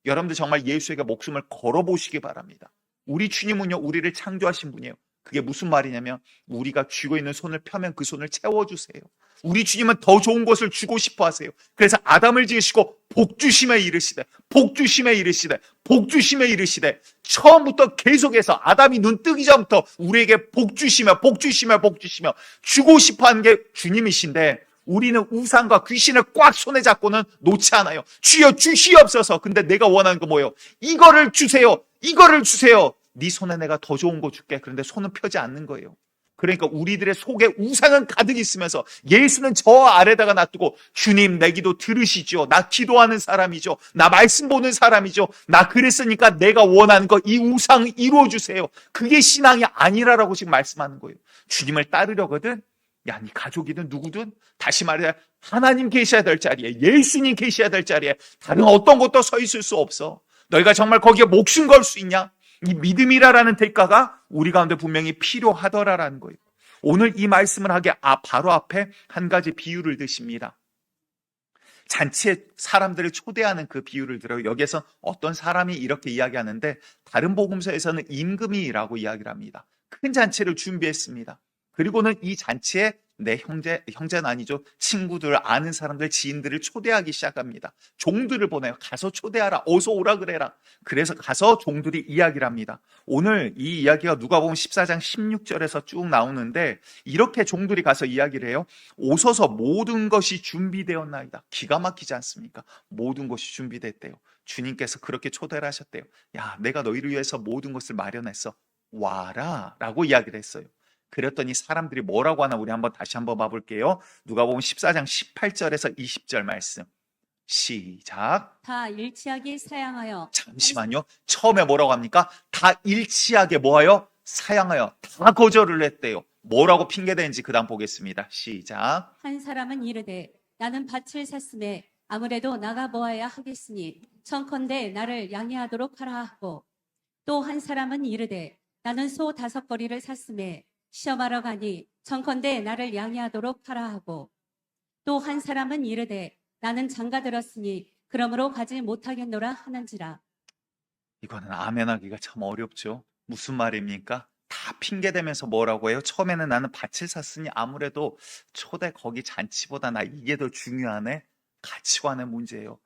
여러분들 정말 예수에게 목숨을 걸어보시기 바랍니다. 우리 주님은요, 우리를 창조하신 분이에요. 그게 무슨 말이냐면 우리가 쥐고 있는 손을 펴면 그 손을 채워주세요. 우리 주님은 더 좋은 것을 주고 싶어 하세요. 그래서 아담을 지으시고 복주심에 이르시되 복주심에 이르시되 복주심에 이르시되 처음부터 계속해서 아담이 눈 뜨기 전부터 우리에게 복주시며 복주시며 복주시며 주고 싶어 하는 게 주님이신데 우리는 우상과 귀신을 꽉 손에 잡고는 놓지 않아요. 주여 주시옵소서. 근데 내가 원하는 거 뭐예요? 이거를 주세요. 이거를 주세요. 네 손에 내가 더 좋은 거 줄게. 그런데 손은 펴지 않는 거예요. 그러니까 우리들의 속에 우상은 가득 있으면서 예수는 저 아래다가 놔두고 주님 내 기도 들으시죠. 나 기도하는 사람이죠. 나 말씀 보는 사람이죠. 나 그랬으니까 내가 원하는 거 이 우상 이루어 주세요. 그게 신앙이 아니라라고 지금 말씀하는 거예요. 주님을 따르려거든 야, 네 가족이든 누구든 다시 말해 하나님 계셔야 될 자리에 예수님 계셔야 될 자리에 다른 어떤 것도 서 있을 수 없어. 너희가 정말 거기에 목숨 걸 수 있냐? 이 믿음이라는 대가가 우리 가운데 분명히 필요하더라라는 거예요. 오늘 이 말씀을 하게 바로 앞에 한 가지 비유를 드십니다. 잔치에 사람들을 초대하는 그 비유를 들어요. 여기에서 어떤 사람이 이렇게 이야기하는데 다른 복음서에서는 임금이라고 이야기를 합니다. 큰 잔치를 준비했습니다. 그리고는 이 잔치에 내 형제는 아니죠. 친구들, 아는 사람들, 지인들을 초대하기 시작합니다. 종들을 보내요. 가서 초대하라. 어서 오라 그래라. 그래서 가서 종들이 이야기를 합니다. 오늘 이 이야기가 누가복음 14장 16절에서 쭉 나오는데 이렇게 종들이 가서 이야기를 해요. 오소서 모든 것이 준비되었나이다. 기가 막히지 않습니까? 모든 것이 준비됐대요. 주님께서 그렇게 초대를 하셨대요. 야, 내가 너희를 위해서 모든 것을 마련했어. 와라 라고 이야기를 했어요. 그랬더니 사람들이 뭐라고 하나 우리 다시 한번 봐볼게요. 누가복음 14장 18절에서 20절 말씀. 시작. 다 일치하게 사양하여 잠시만요. 처음에 뭐라고 합니까? 다 일치하게 뭐하여? 사양하여. 다 거절을 했대요. 뭐라고 핑계대는지 그 다음 보겠습니다. 시작. 한 사람은 이르되 나는 밭을 샀음에 아무래도 나가 보아야 하겠으니 청컨대 나를 양해하도록 하라 하고 또 한 사람은 이르되 나는 소 5거리를 샀음에 시험하러 가니 청컨대 나를 양해하도록 하라 하고 또 한 사람은 이르되 나는 장가들었으니 그러므로 가지 못하겠노라 하는지라. 이거는 아멘하기가 참 어렵죠. 무슨 말입니까? 다 핑계대면서 뭐라고 해요? 처음에는 나는 밭을 샀으니 아무래도 초대 거기 잔치보다 나 이게 더 중요하네. 가치관의 문제예요.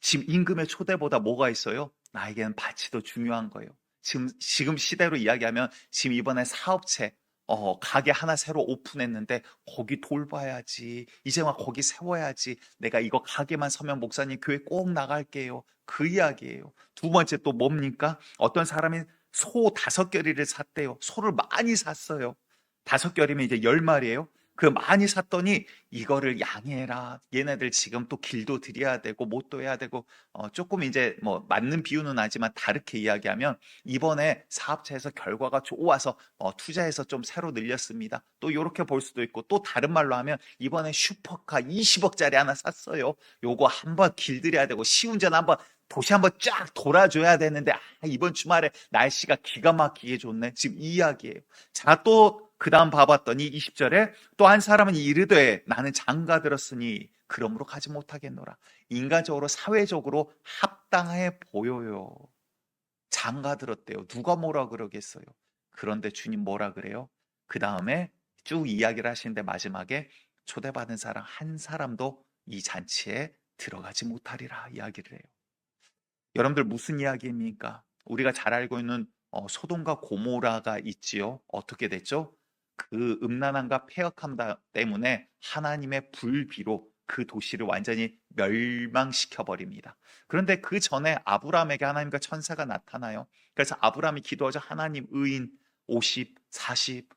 지금 임금의 초대보다 뭐가 있어요? 나에게는 밭이 더 중요한 거예요. 지금 시대로 이야기하면 지금 이번에 사업체, 가게 하나 새로 오픈했는데 거기 돌봐야지. 이제 막 거기 세워야지. 내가 이거 가게만 서면 목사님 교회 꼭 나갈게요. 그 이야기예요. 두 번째 또 뭡니까? 어떤 사람이 소 5결이를 샀대요. 소를 많이 샀어요. 5결이면 이제 10마리예요. 그 많이 샀더니 이거를 양해해라. 얘네들 지금 또 길도 드려야 되고 못도 해야 되고 조금 이제 뭐 맞는 비유는 하지만 다르게 이야기하면 이번에 사업체에서 결과가 좋아서 투자해서 좀 새로 늘렸습니다. 또 이렇게 볼 수도 있고 또 다른 말로 하면 이번에 슈퍼카 20억짜리 하나 샀어요. 요거 한번 길들여야 되고 시운전 한번 도시 한번 쫙 돌아줘야 되는데 이번 주말에 날씨가 기가 막히게 좋네. 지금 이 이야기예요. 자, 또 그 다음 봐봤더니 20절에 또 한 사람은 이르되 나는 장가 들었으니 그러므로 가지 못하겠노라. 인간적으로 사회적으로 합당해 보여요. 장가 들었대요. 누가 뭐라 그러겠어요. 그런데 주님 뭐라 그래요? 그 다음에 쭉 이야기를 하시는데 마지막에 초대받은 사람 한 사람도 이 잔치에 들어가지 못하리라 이야기를 해요. 여러분들 무슨 이야기입니까? 우리가 잘 알고 있는 소돔과 고모라가 있지요. 어떻게 됐죠? 그 음란함과 폐역함 때문에 하나님의 불비로 그 도시를 완전히 멸망시켜 버립니다. 그런데 그 전에 아브라함에게 하나님과 천사가 나타나요. 그래서 아브라함이 기도하자 하나님 의인 50, 40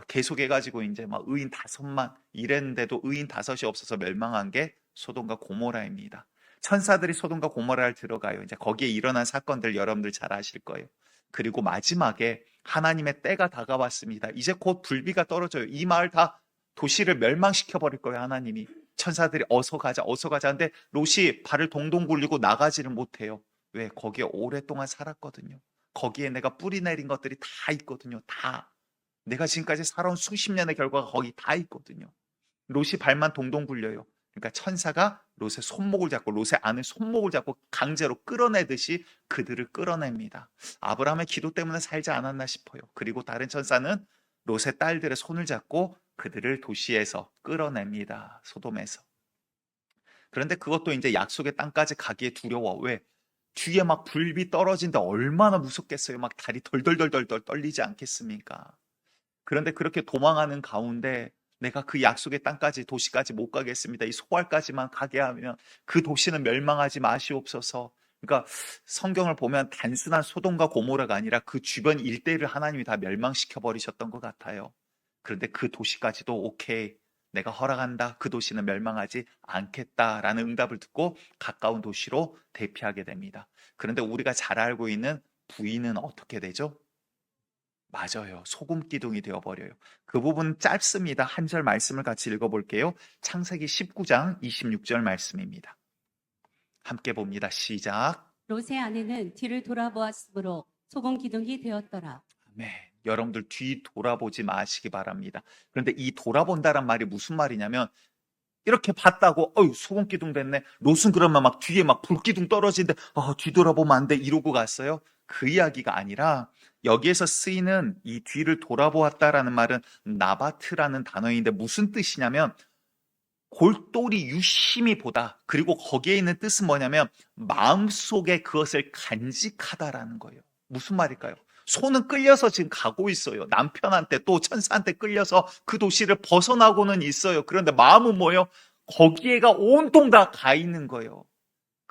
계속해가지고 이제 막 의인 5만 이랬는데도 의인 5이 없어서 멸망한 게 소돔과 고모라입니다. 천사들이 소돔과 고모라를 들어가요. 이제 거기에 일어난 사건들 여러분들 잘 아실 거예요. 그리고 마지막에 하나님의 때가 다가왔습니다. 이제 곧 불비가 떨어져요. 이 마을 다 도시를 멸망시켜 버릴 거예요. 하나님이 천사들이 어서 가자 어서 가자 하는데 롯이 발을 동동 굴리고 나가지를 못해요. 왜? 거기에 오랫동안 살았거든요. 거기에 내가 뿌리 내린 것들이 다 있거든요. 다 내가 지금까지 살아온 수십 년의 결과가 거기 다 있거든요. 롯이 발만 동동 굴려요. 그러니까 천사가 롯의 손목을 잡고 롯의 아내 손목을 잡고 강제로 끌어내듯이 그들을 끌어냅니다. 아브라함의 기도 때문에 살지 않았나 싶어요. 그리고 다른 천사는 롯의 딸들의 손을 잡고 그들을 도시에서 끌어냅니다. 소돔에서. 그런데 그것도 이제 약속의 땅까지 가기에 두려워. 왜? 뒤에 막 불비 떨어진데 얼마나 무섭겠어요. 막 다리 덜덜덜덜 떨리지 않겠습니까? 그런데 그렇게 도망하는 가운데 내가 그 약속의 땅까지 도시까지 못 가겠습니다. 이 소알까지만 가게 하면 그 도시는 멸망하지 마시옵소서. 그러니까 성경을 보면 단순한 소돔과 고모라가 아니라 그 주변 일대를 하나님이 다 멸망시켜 버리셨던 것 같아요. 그런데 그 도시까지도 오케이, 내가 허락한다. 그 도시는 멸망하지 않겠다라는 응답을 듣고 가까운 도시로 대피하게 됩니다. 그런데 우리가 잘 알고 있는 부인은 어떻게 되죠? 맞아요. 소금 기둥이 되어버려요. 그 부분 짧습니다. 한 절 말씀을 같이 읽어볼게요. 창세기 19장 26절 말씀입니다. 함께 봅니다. 시작. 롯의 아내는 뒤를 돌아보았으므로 소금 기둥이 되었더라. 네, 여러분들 뒤 돌아보지 마시기 바랍니다. 그런데 이 돌아본다란 말이 무슨 말이냐면 이렇게 봤다고 소금 기둥 됐네. 롯은 그러면 막 뒤에 막 불기둥 떨어지는데 뒤돌아보면 안 돼 이러고 갔어요. 그 이야기가 아니라 여기에서 쓰이는 이 뒤를 돌아보았다라는 말은 나바트라는 단어인데 무슨 뜻이냐면 골똘히 유심히 보다. 그리고 거기에 있는 뜻은 뭐냐면 마음속에 그것을 간직하다라는 거예요. 무슨 말일까요? 소는 끌려서 지금 가고 있어요. 남편한테 또 천사한테 끌려서 그 도시를 벗어나고는 있어요. 그런데 마음은 뭐예요? 거기에가 온통 다 가 있는 거예요.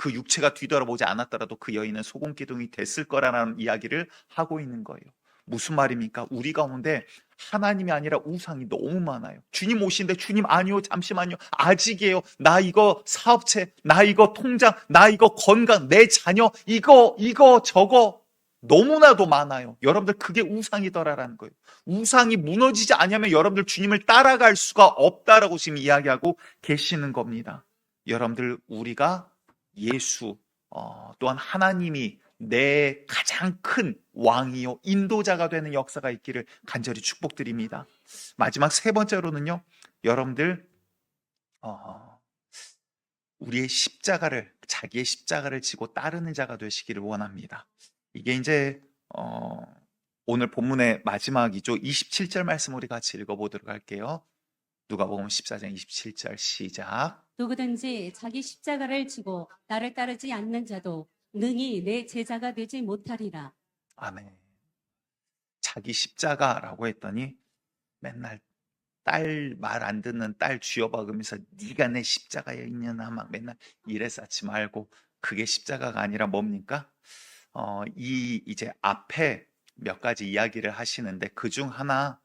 그 육체가 뒤돌아보지 않았더라도 그 여인은 소금 기둥이 됐을 거라는 이야기를 하고 있는 거예요. 무슨 말입니까? 우리 가운데 하나님이 아니라 우상이 너무 많아요. 주님 오신데 주님 아니요 잠시만요 아직이에요. 나 이거 사업체, 나 이거 통장, 나 이거 건강, 내 자녀 이거 저거 너무나도 많아요. 여러분들 그게 우상이더라라는 거예요. 우상이 무너지지 않으면 여러분들 주님을 따라갈 수가 없다라고 지금 이야기하고 계시는 겁니다. 여러분들 우리가 예수 또한 하나님이 내 가장 큰 왕이요 인도자가 되는 역사가 있기를 간절히 축복드립니다. 마지막 세 번째로는요, 여러분들 우리의 십자가를, 자기의 십자가를 지고 따르는 자가 되시기를 원합니다. 이게 이제 오늘 본문의 마지막이죠. 27절 말씀 우리 같이 읽어보도록 할게요. 누가복음 14장 27절 시작. 누구든지 자기 십자가를 지고 나를 따르지 않는 자도 능히 내 제자가 되지 못하리라. 아멘. 자기 십자가라고 했더니 맨날 딸 말 안 듣는 딸 쥐어박으면서 네가 내 십자가에 있냐나 막 맨날 이래 쌓지 말고, 그게 십자가가 아니라 뭡니까? 이제 앞에 몇 가지 이야기를 하시는데 그중 하나,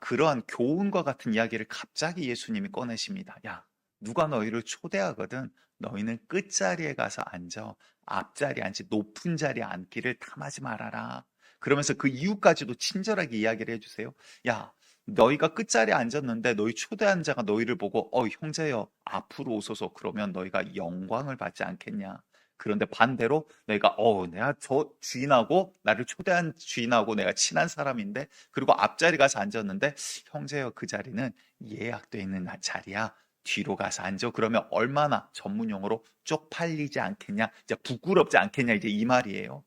그러한 교훈과 같은 이야기를 갑자기 예수님이 꺼내십니다. 야, 누가 너희를 초대하거든 너희는 끝자리에 가서 앉아. 앞자리에 앉지 높은 자리에 앉기를 탐하지 말아라. 그러면서 그 이유까지도 친절하게 이야기를 해주세요. 야, 너희가 끝자리에 앉았는데 너희 초대한 자가 너희를 보고 형제여 앞으로 오소서 그러면 너희가 영광을 받지 않겠냐. 그런데 반대로 너희가 내가 저 주인하고 나를 초대한 주인하고 내가 친한 사람인데 그리고 앞자리 가서 앉았는데 형제여 그 자리는 예약돼 있는 자리야. 뒤로 가서 앉아. 그러면 얼마나 전문 용어로 쪽팔리지 않겠냐. 이제 부끄럽지 않겠냐. 이제 이 말이에요.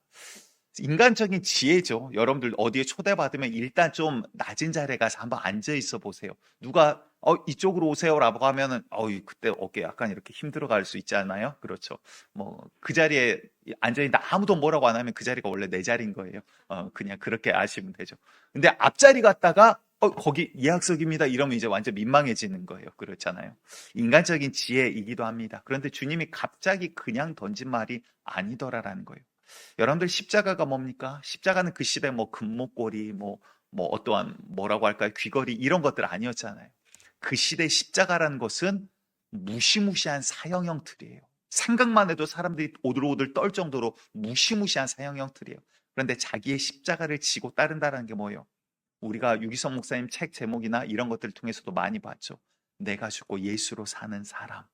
인간적인 지혜죠. 여러분들 어디에 초대받으면 일단 좀 낮은 자리에 가서 한번 앉아 있어 보세요. 누가 이쪽으로 오세요라고 하면은 그때 어깨 약간 이렇게 힘들어 갈 수 있잖아요. 그렇죠. 뭐 그 자리에 앉아 있는데 아무도 뭐라고 안 하면 그 자리가 원래 내 자리인 거예요. 그냥 그렇게 아시면 되죠. 근데 앞자리 갔다가 거기 예약석입니다 이러면 이제 완전 민망해지는 거예요. 그렇잖아요. 인간적인 지혜이기도 합니다. 그런데 주님이 갑자기 그냥 던진 말이 아니더라라는 거예요. 여러분들 십자가가 뭡니까? 십자가는 그 시대 뭐 금목걸이 뭐 어떠한 뭐라고 할까요? 귀걸이 이런 것들 아니었잖아요. 그 시대 십자가라는 것은 무시무시한 사형 형틀이에요. 생각만 해도 사람들이 오들오들 떨 정도로 무시무시한 사형 형틀이에요. 그런데 자기의 십자가를 지고 따른다는 게 뭐예요? 우리가 유기성 목사님 책 제목이나 이런 것들을 통해서도 많이 봤죠. 내가 죽고 예수로 사는 사람.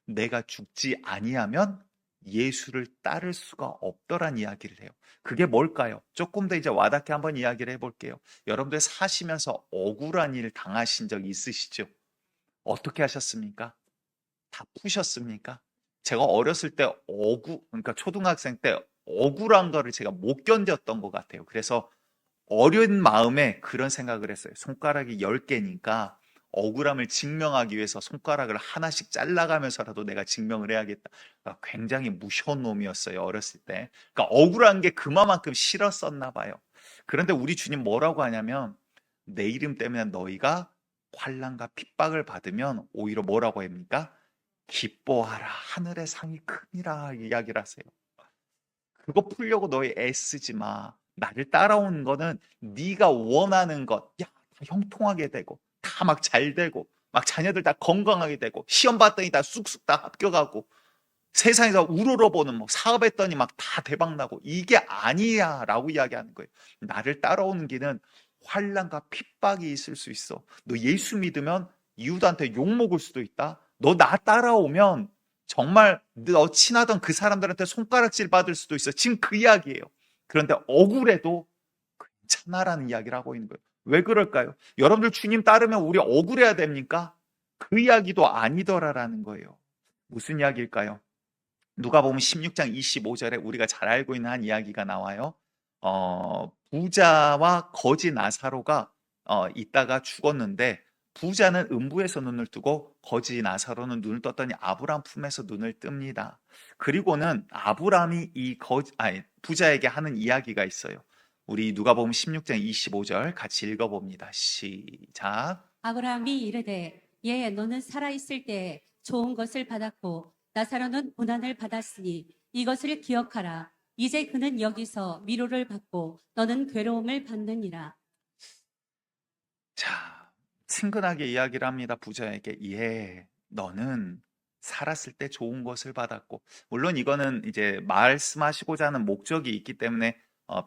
내가 죽지 아니하면 예수를 따를 수가 없더란 이야기를 해요. 그게 뭘까요? 조금 더 이제 와닿게 한번 이야기를 해볼게요. 여러분들 사시면서 억울한 일 당하신 적 있으시죠? 어떻게 하셨습니까? 다 푸셨습니까? 제가 어렸을 때 그러니까 초등학생 때 억울한 거를 제가 못 견뎠던 것 같아요. 그래서 어린 마음에 그런 생각을 했어요. 손가락이 10개니까 억울함을 증명하기 위해서 손가락을 하나씩 잘라가면서라도 내가 증명을 해야겠다. 그러니까 굉장히 무서운 놈이었어요, 어렸을 때. 그러니까 억울한 게 그만큼 싫었었나 봐요. 그런데 우리 주님 뭐라고 하냐면 내 이름 때문에 너희가 환난과 핍박을 받으면 오히려 뭐라고 합니까? 기뻐하라. 하늘의 상이 크니라 이야기를 하세요. 그거 풀려고 너희 애쓰지 마. 나를 따라오는 거는 네가 원하는 것, 다 형통하게 되고 다 막 잘 되고 막 자녀들 다 건강하게 되고 시험 봤더니 다 쑥쑥 다 합격하고 세상에서 우러러보는 뭐 사업했더니 막 다 대박나고 이게 아니야 라고 이야기하는 거예요. 나를 따라오는 길은 환난과 핍박이 있을 수 있어. 너 예수 믿으면 이웃한테 욕먹을 수도 있다. 너 나 따라오면 정말 너 친하던 그 사람들한테 손가락질 받을 수도 있어. 지금 그 이야기예요. 그런데 억울해도 괜찮아라는 이야기를 하고 있는 거예요. 왜 그럴까요? 여러분들 주님 따르면 우리 억울해야 됩니까? 그 이야기도 아니더라라는 거예요. 무슨 이야기일까요? 누가복음 16장 25절에 우리가 잘 알고 있는 한 이야기가 나와요. 부자와 거지 나사로가 있다가 죽었는데 부자는 음부에서 눈을 뜨고 거지 나사로는 눈을 떴더니 아브라함 품에서 눈을 뜹니다. 그리고는 아브라함이 부자에게 하는 이야기가 있어요. 우리 누가복음 16장 25절 같이 읽어봅니다. 시작. 아브라함이 이르되 너는 살아있을 때에 좋은 것을 받았고 나사로는 고난을 받았으니 이것을 기억하라. 이제 그는 여기서 위로를 받고 너는 괴로움을 받느니라. 자, 친근하게 이야기를 합니다. 부자에게. 너는 살았을 때 좋은 것을 받았고, 물론 이거는 이제 말씀하시고자 하는 목적이 있기 때문에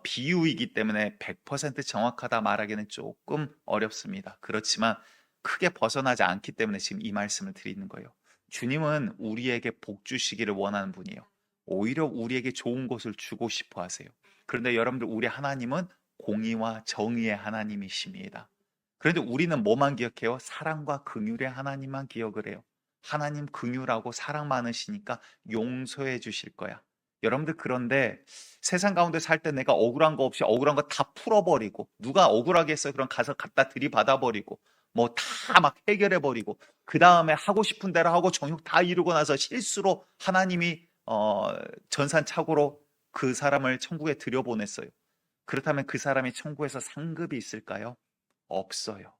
비유이기 때문에 100% 정확하다 말하기는 조금 어렵습니다. 그렇지만 크게 벗어나지 않기 때문에 지금 이 말씀을 드리는 거예요. 주님은 우리에게 복 주시기를 원하는 분이에요. 오히려 우리에게 좋은 것을 주고 싶어 하세요. 그런데 여러분들 우리 하나님은 공의와 정의의 하나님이십니다. 그런데 우리는 뭐만 기억해요? 사랑과 긍휼의 하나님만 기억을 해요. 하나님 긍휼하고 사랑 많으시니까 용서해 주실 거야. 여러분들 그런데 세상 가운데 살 때 내가 억울한 거 없이 억울한 거 다 풀어버리고 누가 억울하게 했어요? 그럼 가서 갖다 들이받아버리고 뭐 다 막 해결해버리고 그 다음에 하고 싶은 대로 하고 정욕 다 이루고 나서 실수로 하나님이 전산착오로 그 사람을 천국에 들여보냈어요. 그렇다면 그 사람이 천국에서 상급이 있을까요? 없어요.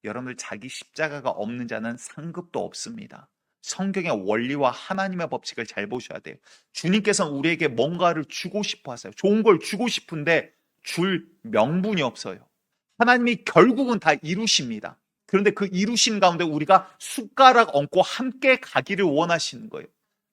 여러분들 자기 십자가가 없는 자는 상급도 없습니다. 성경의 원리와 하나님의 법칙을 잘 보셔야 돼요. 주님께서는 우리에게 뭔가를 주고 싶어 하세요. 좋은 걸 주고 싶은데 줄 명분이 없어요. 하나님이 결국은 다 이루십니다. 그런데 그 이루심 가운데 우리가 숟가락 얹고 함께 가기를 원하시는 거예요.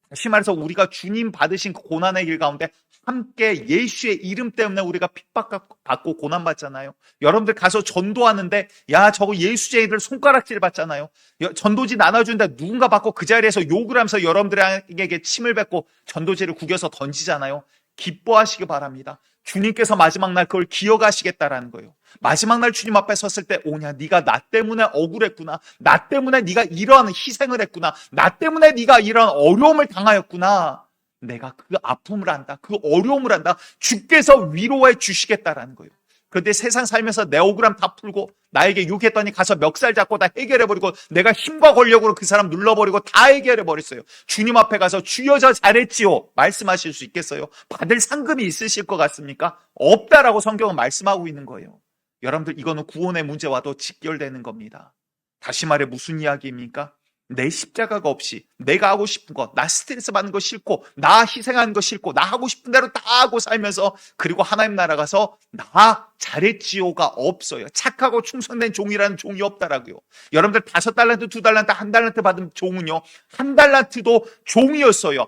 다시 말해서 우리가 주님 받으신 그 고난의 길 가운데 함께 예수의 이름 때문에 우리가 핍박받고 고난받잖아요. 여러분들 가서 전도하는데 야 저거 예수쟁이들 손가락질 받잖아요. 전도지 나눠주는데 누군가 받고 그 자리에서 욕을 하면서 여러분들에게 침을 뱉고 전도지를 구겨서 던지잖아요. 기뻐하시기 바랍니다. 주님께서 마지막 날 그걸 기억하시겠다라는 거예요. 마지막 날 주님 앞에 섰을 때 오냐 네가 나 때문에 억울했구나. 나 때문에 네가 이러한 희생을 했구나. 나 때문에 네가 이런 어려움을 당하였구나. 내가 그 아픔을 안다. 그 어려움을 안다. 주께서 위로해 주시겠다라는 거예요. 그런데 세상 살면서 내 억울함 다 풀고 나에게 욕했더니 가서 멱살 잡고 다 해결해버리고 내가 힘과 권력으로 그 사람 눌러버리고 다 해결해버렸어요. 주님 앞에 가서 주여 저 잘했지요 말씀하실 수 있겠어요? 받을 상금이 있으실 것 같습니까? 없다라고 성경은 말씀하고 있는 거예요. 여러분들 이거는 구원의 문제와도 직결되는 겁니다. 다시 말해 무슨 이야기입니까? 내 십자가가 없이 내가 하고 싶은 거, 나 스트레스 받는 거 싫고 나 희생하는 거 싫고 나 하고 싶은 대로 다 하고 살면서 그리고 하나님 나라 가서 나 잘했지요가 없어요. 착하고 충성된 종이라는 종이 없다라고요. 여러분들 5달란트, 2달란트, 1달란트 받은 종은요 1달란트도 종이었어요.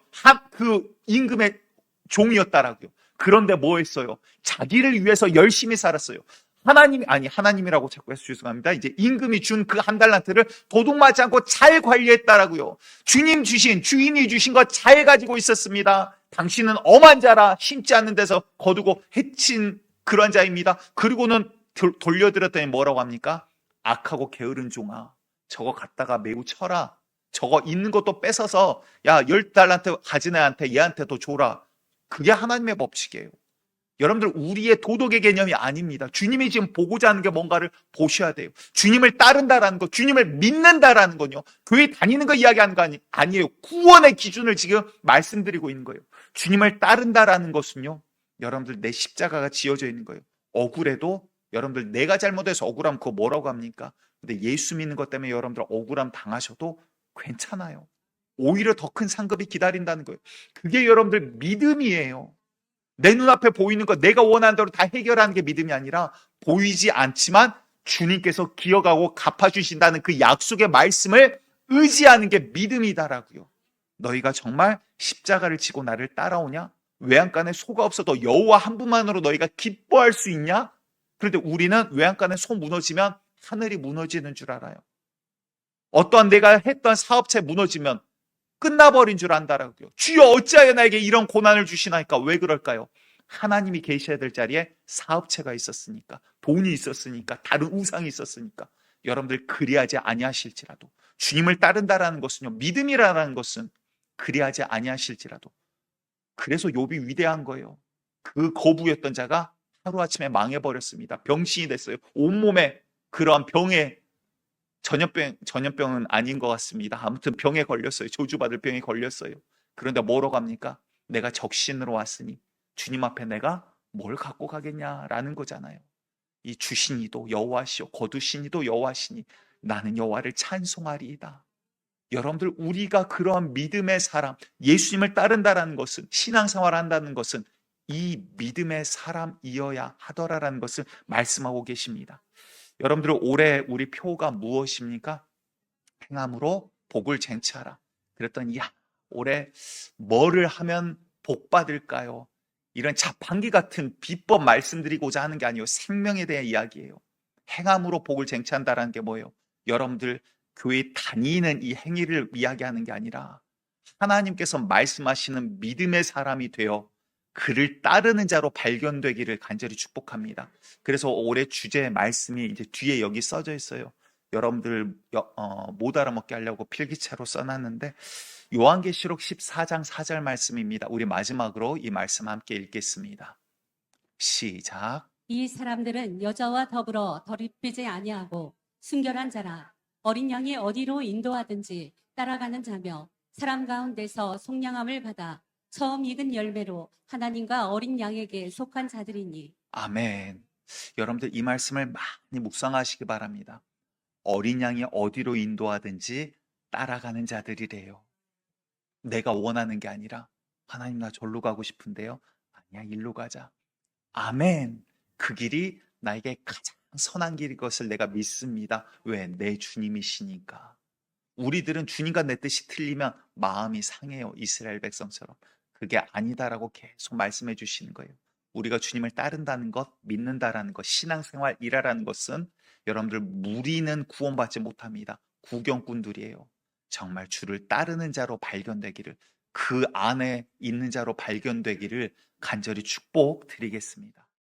그 임금의 종이었다라고요. 그런데 뭐 했어요? 자기를 위해서 열심히 살았어요. 하나님이라고 자꾸 해서 죄송합니다. 이제 임금이 준 그 1달란트를 도둑맞지 않고 잘 관리했다라고요. 주인이 주신 거 잘 가지고 있었습니다. 당신은 엄한 자라 심지 않는 데서 거두고 해친 그런 자입니다. 그리고는 돌려드렸더니 뭐라고 합니까? 악하고 게으른 종아, 저거 갖다가 매우 쳐라. 저거 있는 것도 뺏어서 야 10달란트 가진 애한테 얘한테도 줘라. 그게 하나님의 법칙이에요. 여러분들 우리의 도덕의 개념이 아닙니다. 주님이 지금 보고자 하는 게 뭔가를 보셔야 돼요. 주님을 따른다라는 것, 주님을 믿는다라는 건요. 교회 다니는 거 이야기하는 거 아니에요. 구원의 기준을 지금 말씀드리고 있는 거예요. 주님을 따른다라는 것은요. 여러분들 내 십자가가 지어져 있는 거예요. 억울해도 여러분들 내가 잘못해서 억울하면 그거 뭐라고 합니까? 근데 예수 믿는 것 때문에 여러분들 억울함 당하셔도 괜찮아요. 오히려 더 큰 상급이 기다린다는 거예요. 그게 여러분들 믿음이에요. 내 눈앞에 보이는 거 내가 원하는 대로 다 해결하는 게 믿음이 아니라 보이지 않지만 주님께서 기억하고 갚아주신다는 그 약속의 말씀을 의지하는 게 믿음이다라고요. 너희가 정말 십자가를 지고 나를 따라오냐? 외양간에 소가 없어도 여호와 한 분만으로 너희가 기뻐할 수 있냐? 그런데 우리는 외양간에 소 무너지면 하늘이 무너지는 줄 알아요. 어떠한 내가 했던 사업체 무너지면 끝나버린 줄 안다라고요. 주여 어찌하여 나에게 이런 고난을 주시나이까? 왜 그럴까요? 하나님이 계셔야 될 자리에 사업체가 있었으니까, 돈이 있었으니까, 다른 우상이 있었으니까. 여러분들 그리하지 아니하실지라도 주님을 따른다라는 것은요, 믿음이라는 것은 그리하지 아니하실지라도. 그래서 욥이 위대한 거예요. 그 거부였던 자가 하루아침에 망해버렸습니다. 병신이 됐어요. 온몸에 그러한 병에 전염병은 아닌 것 같습니다. 아무튼 병에 걸렸어요. 저주받을 병에 걸렸어요. 그런데 뭐라고 합니까? 내가 적신으로 왔으니 주님 앞에 내가 뭘 갖고 가겠냐라는 거잖아요. 이 주신이도 여호와시오 거두신이도 여호와시니 나는 여호와를 찬송하리이다. 여러분들 우리가 그러한 믿음의 사람, 예수님을 따른다라는 것은, 신앙생활을 한다는 것은 이 믿음의 사람이어야 하더라라는 것을 말씀하고 계십니다. 여러분들 올해 우리 표가 무엇입니까? 행함으로 복을 쟁취하라. 그랬더니 야 올해 뭐를 하면 복 받을까요? 이런 자판기 같은 비법 말씀드리고자 하는 게 아니에요. 생명에 대한 이야기예요. 행함으로 복을 쟁취한다라는 게 뭐예요? 여러분들 교회 다니는 이 행위를 이야기하는 게 아니라 하나님께서 말씀하시는 믿음의 사람이 되어 그를 따르는 자로 발견되기를 간절히 축복합니다. 그래서 올해 주제의 말씀이 이제 뒤에 여기 써져 있어요. 여러분들 못 알아먹게 하려고 필기체로 써놨는데 요한계시록 14장 4절 말씀입니다. 우리 마지막으로 이 말씀 함께 읽겠습니다. 시작. 이 사람들은 여자와 더불어 더럽히지 아니하고 순결한 자라 어린 양이 어디로 인도하든지 따라가는 자며 사람 가운데서 속량함을 받아 처음 익은 열매로 하나님과 어린 양에게 속한 자들이니. 아멘. 여러분들 이 말씀을 많이 묵상하시기 바랍니다. 어린 양이 어디로 인도하든지 따라가는 자들이래요. 내가 원하는 게 아니라 하나님 나 절로 가고 싶은데요. 아니야, 일로 가자. 아멘. 그 길이 나에게 가장 선한 길인 것을 내가 믿습니다. 왜? 내 주님이시니까. 우리들은 주님과 내 뜻이 틀리면 마음이 상해요. 이스라엘 백성처럼. 그게 아니다라고 계속 말씀해 주시는 거예요. 우리가 주님을 따른다는 것, 믿는다라는 것, 신앙생활이라는 것은 여러분들 무리는 구원받지 못합니다. 구경꾼들이에요. 정말 주를 따르는 자로 발견되기를, 그 안에 있는 자로 발견되기를 간절히 축복드리겠습니다.